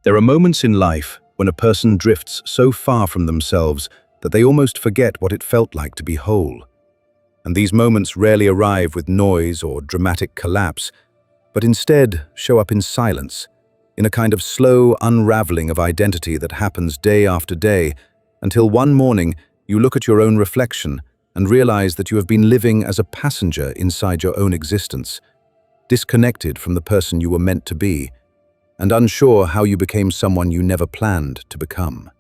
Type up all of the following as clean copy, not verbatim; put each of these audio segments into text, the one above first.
There are moments in life when a person drifts so far from themselves that they almost forget what it felt like to be whole. And these moments rarely arrive with noise or dramatic collapse, but instead show up in silence, in a kind of slow unraveling of identity that happens day after day, until one morning you look at your own reflection and realize that you have been living as a passenger inside your own existence, disconnected from the person you were meant to be, and unsure how you became someone you never planned to become.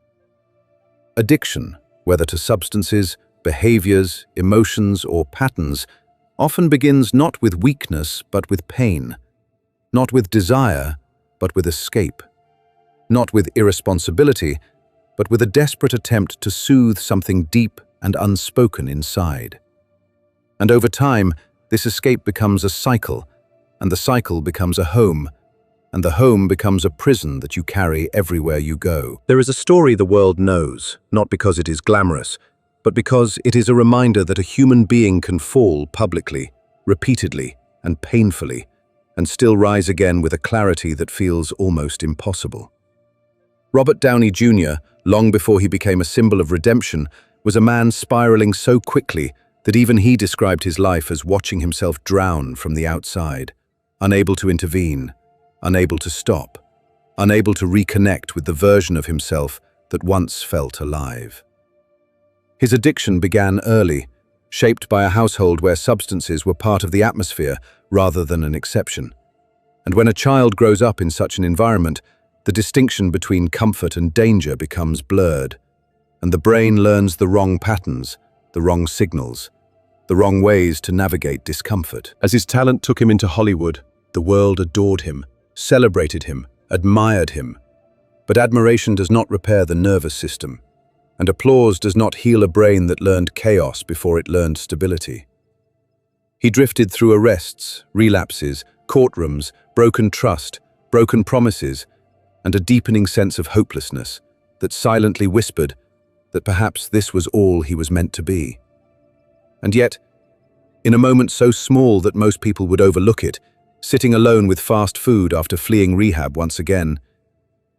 Addiction, whether to substances, behaviors, emotions, or patterns, often begins not with weakness but with pain, not with desire but with escape, not with irresponsibility but with a desperate attempt to soothe something deep and unspoken inside. And over time, this escape becomes a cycle, and the cycle becomes a home, and the home becomes a prison that you carry everywhere you go. There is a story the world knows, not because it is glamorous, but because it is a reminder that a human being can fall publicly, repeatedly, and painfully, and still rise again with a clarity that feels almost impossible. Robert Downey Jr., long before he became a symbol of redemption, was a man spiraling so quickly that even he described his life as watching himself drown from the outside, unable to intervene, unable to stop, unable to reconnect with the version of himself that once felt alive. His addiction began early, shaped by a household where substances were part of the atmosphere rather than an exception. And when a child grows up in such an environment, the distinction between comfort and danger becomes blurred, and the brain learns the wrong patterns, the wrong signals, the wrong ways to navigate discomfort. As his talent took him into Hollywood, the world adored him, celebrated him, admired him. But admiration does not repair the nervous system, and applause does not heal a brain that learned chaos before it learned stability. He drifted through arrests, relapses, courtrooms, broken trust, broken promises, and a deepening sense of hopelessness that silently whispered that perhaps this was all he was meant to be. And yet, in a moment so small that most people would overlook it, sitting alone with fast food after fleeing rehab once again,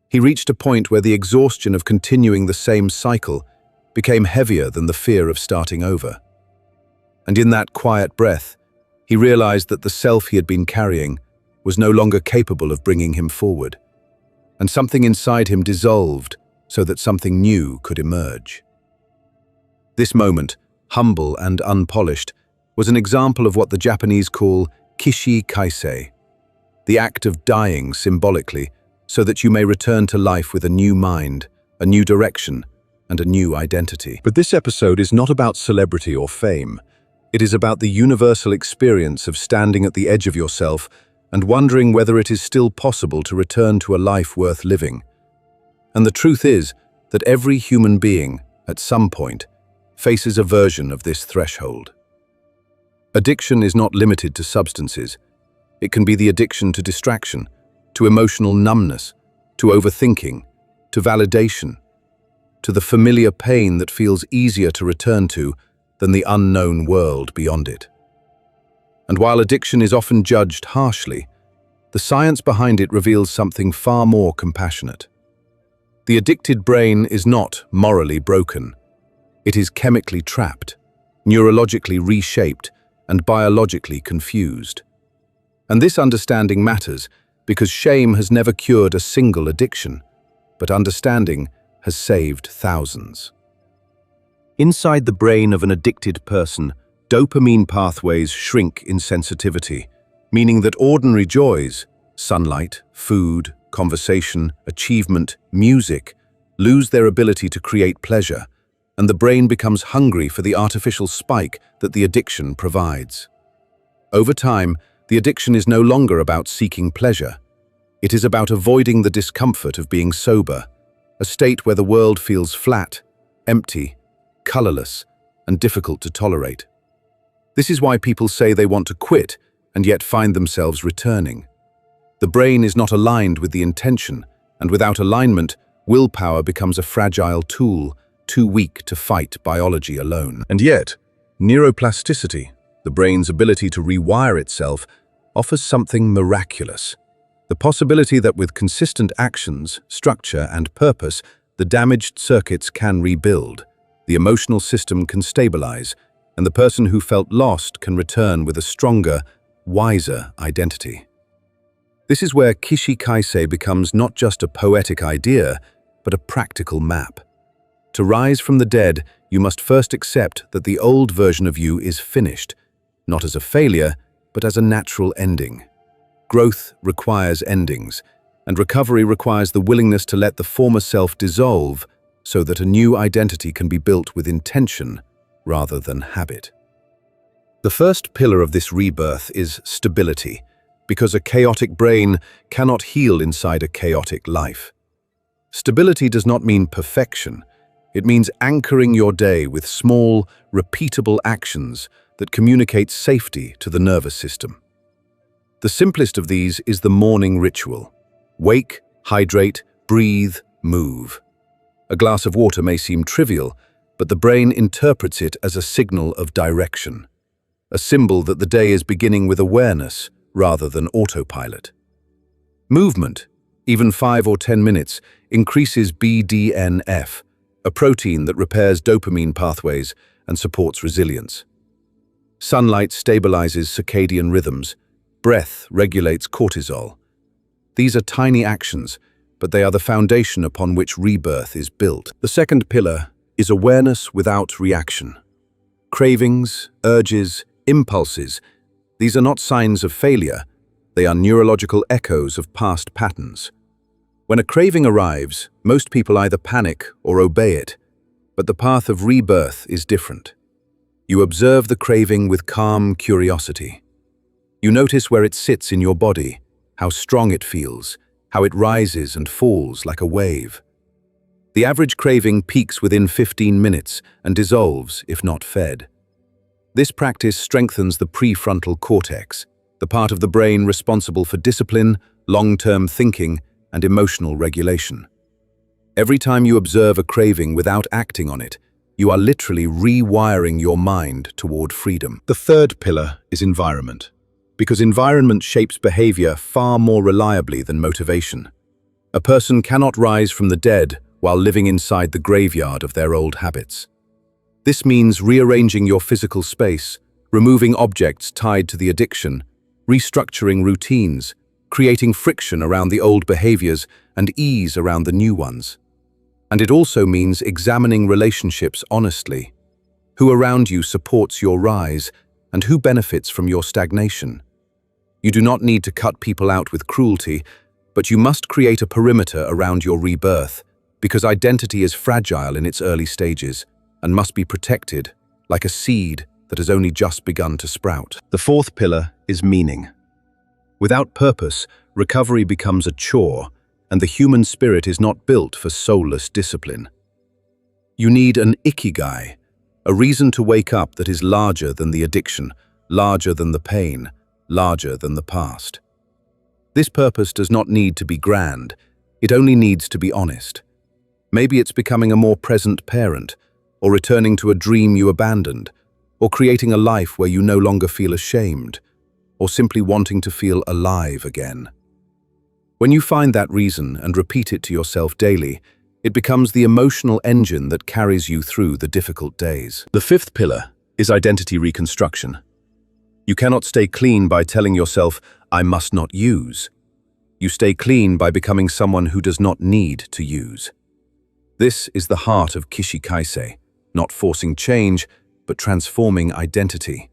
he reached a point where the exhaustion of continuing the same cycle became heavier than the fear of starting over. And in that quiet breath, he realized that the self he had been carrying was no longer capable of bringing him forward, and something inside him dissolved so that something new could emerge. This moment, humble and unpolished, was an example of what the Japanese call Kishi Kaisei, the act of dying symbolically so that you may return to life with a new mind, a new direction, and a new identity. But this episode is not about celebrity or fame. It is about the universal experience of standing at the edge of yourself and wondering whether it is still possible to return to a life worth living. And the truth is that every human being, at some point, faces a version of this threshold. Addiction is not limited to substances. It can be the addiction to distraction, to emotional numbness, to overthinking, to validation, to the familiar pain that feels easier to return to than the unknown world beyond it. And while addiction is often judged harshly, the science behind it reveals something far more compassionate. The addicted brain is not morally broken. It is chemically trapped, neurologically reshaped, and biologically confused. And this understanding matters because shame has never cured a single addiction, but understanding has saved thousands. Inside the brain of an addicted person, dopamine pathways shrink in sensitivity, meaning that ordinary joys, sunlight, food, conversation, achievement, music, lose their ability to create pleasure, and the brain becomes hungry for the artificial spike that the addiction provides. Over time, the addiction is no longer about seeking pleasure. It is about avoiding the discomfort of being sober, a state where the world feels flat, empty, colorless, and difficult to tolerate. This is why people say they want to quit and yet find themselves returning. The brain is not aligned with the intention, and without alignment, willpower becomes a fragile tool, too weak to fight biology alone. And yet, neuroplasticity, the brain's ability to rewire itself, offers something miraculous: The possibility that with consistent actions, structure, and purpose, the damaged circuits can rebuild, the emotional system can stabilize, and the person who felt lost can return with a stronger, wiser identity. This is where Kishi Kaisei becomes not just a poetic idea, but a practical map. To rise from the dead, you must first accept that the old version of you is finished, not as a failure, but as a natural ending. Growth requires endings, and recovery requires the willingness to let the former self dissolve so that a new identity can be built with intention rather than habit. The first pillar of this rebirth is stability, because a chaotic brain cannot heal inside a chaotic life. Stability does not mean perfection. It means anchoring your day with small, repeatable actions that communicate safety to the nervous system. The simplest of these is the morning ritual. Wake, hydrate, breathe, move. A glass of water may seem trivial, but the brain interprets it as a signal of direction, a symbol that the day is beginning with awareness rather than autopilot. Movement, even 5 or 10 minutes, increases BDNF, a protein that repairs dopamine pathways and supports resilience. Sunlight stabilizes circadian rhythms. Breath regulates cortisol. These are tiny actions, but they are the foundation upon which rebirth is built. The second pillar is awareness without reaction. Cravings, urges, impulses, these are not signs of failure. They are neurological echoes of past patterns. When a craving arrives, most people either panic or obey it, but the path of rebirth is different. You observe the craving with calm curiosity. You notice where it sits in your body, how strong it feels, how it rises and falls like a wave. The average craving peaks within 15 minutes and dissolves if not fed. This practice strengthens the prefrontal cortex, the part of the brain responsible for discipline, long-term thinking, and emotional regulation. Every time you observe a craving without acting on it, you are literally rewiring your mind toward freedom. The third pillar is environment, because environment shapes behavior far more reliably than motivation. A person cannot rise from the dead while living inside the graveyard of their old habits. This means rearranging your physical space, removing objects tied to the addiction, restructuring routines, creating friction around the old behaviors and ease around the new ones. And it also means examining relationships honestly. Who around you supports your rise, and who benefits from your stagnation? You do not need to cut people out with cruelty, but you must create a perimeter around your rebirth, because identity is fragile in its early stages and must be protected, like a seed that has only just begun to sprout. The fourth pillar is meaning. Without purpose, recovery becomes a chore, and the human spirit is not built for soulless discipline. You need an ikigai, a reason to wake up that is larger than the addiction, larger than the pain, larger than the past. This purpose does not need to be grand, it only needs to be honest. Maybe it's becoming a more present parent, or returning to a dream you abandoned, or creating a life where you no longer feel ashamed, or simply wanting to feel alive again. When you find that reason and repeat it to yourself daily, it becomes the emotional engine that carries you through the difficult days. The fifth pillar is identity reconstruction. You cannot stay clean by telling yourself, "I must not use." You stay clean by becoming someone who does not need to use. This is the heart of Kishi Kaisei, not forcing change, but transforming identity.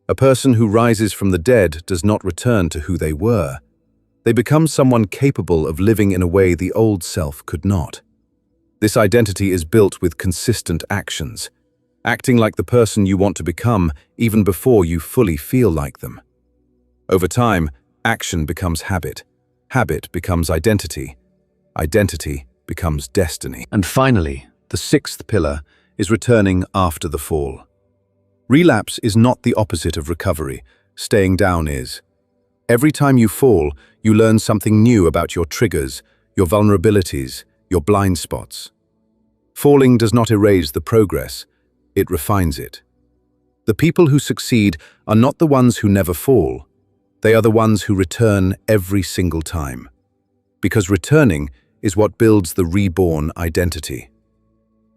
A person who rises from the dead does not return to who they were. They become someone capable of living in a way the old self could not. This identity is built with consistent actions, acting like the person you want to become even before you fully feel like them. Over time, action becomes habit. Habit becomes identity. Identity becomes destiny. And finally, the sixth pillar is returning after the fall. Relapse is not the opposite of recovery. Staying down is. Every time you fall, you learn something new about your triggers, your vulnerabilities, your blind spots. Falling does not erase the progress, it refines it. The people who succeed are not the ones who never fall. They are the ones who return every single time. Because returning is what builds the reborn identity.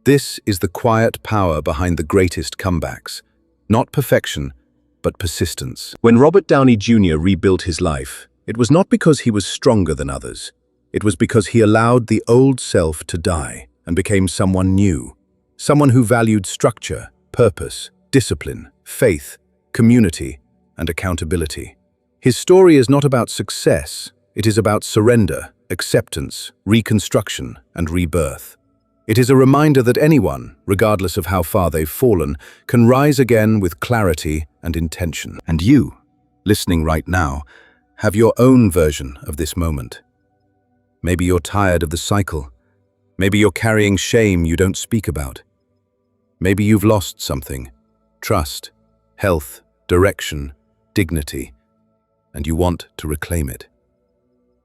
This is the quiet power behind the greatest comebacks. Not perfection, but persistence. When Robert Downey Jr. rebuilt his life, it was not because he was stronger than others. It was because he allowed the old self to die and became someone new. Someone who valued structure, purpose, discipline, faith, community, and accountability. His story is not about success. It is about surrender, acceptance, reconstruction, and rebirth. It is a reminder that anyone, regardless of how far they've fallen, can rise again with clarity and intention. And you, listening right now, have your own version of this moment. Maybe you're tired of the cycle. Maybe you're carrying shame you don't speak about. Maybe you've lost something: trust, health, direction, dignity, and you want to reclaim it.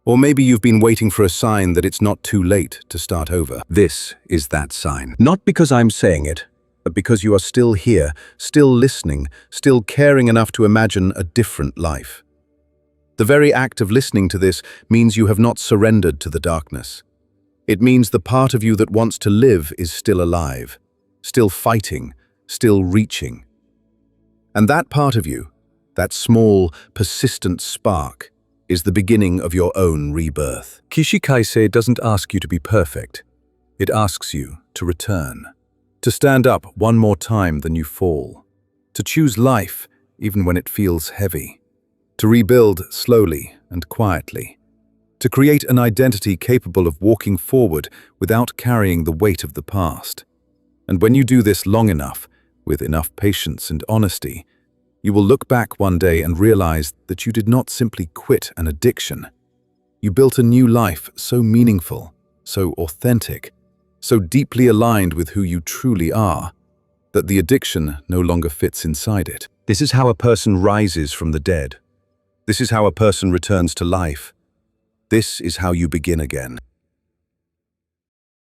Or maybe you've been waiting for a sign that it's not too late to start over. This is that sign. Not because I'm saying it, but because you are still here, still listening, still caring enough to imagine a different life. The very act of listening to this means you have not surrendered to the darkness. It means the part of you that wants to live is still alive, still fighting, still reaching. And that part of you, that small, persistent spark, is the beginning of your own rebirth. Kishi Kaisei doesn't ask you to be perfect. It asks you to return, to stand up one more time than you fall, to choose life even when it feels heavy, to rebuild slowly and quietly, to create an identity capable of walking forward without carrying the weight of the past. And when you do this long enough, with enough patience and honesty, you will look back one day and realize that you did not simply quit an addiction. You built a new life so meaningful, so authentic, so deeply aligned with who you truly are, that the addiction no longer fits inside it. This is how a person rises from the dead. This is how a person returns to life. This is how you begin again.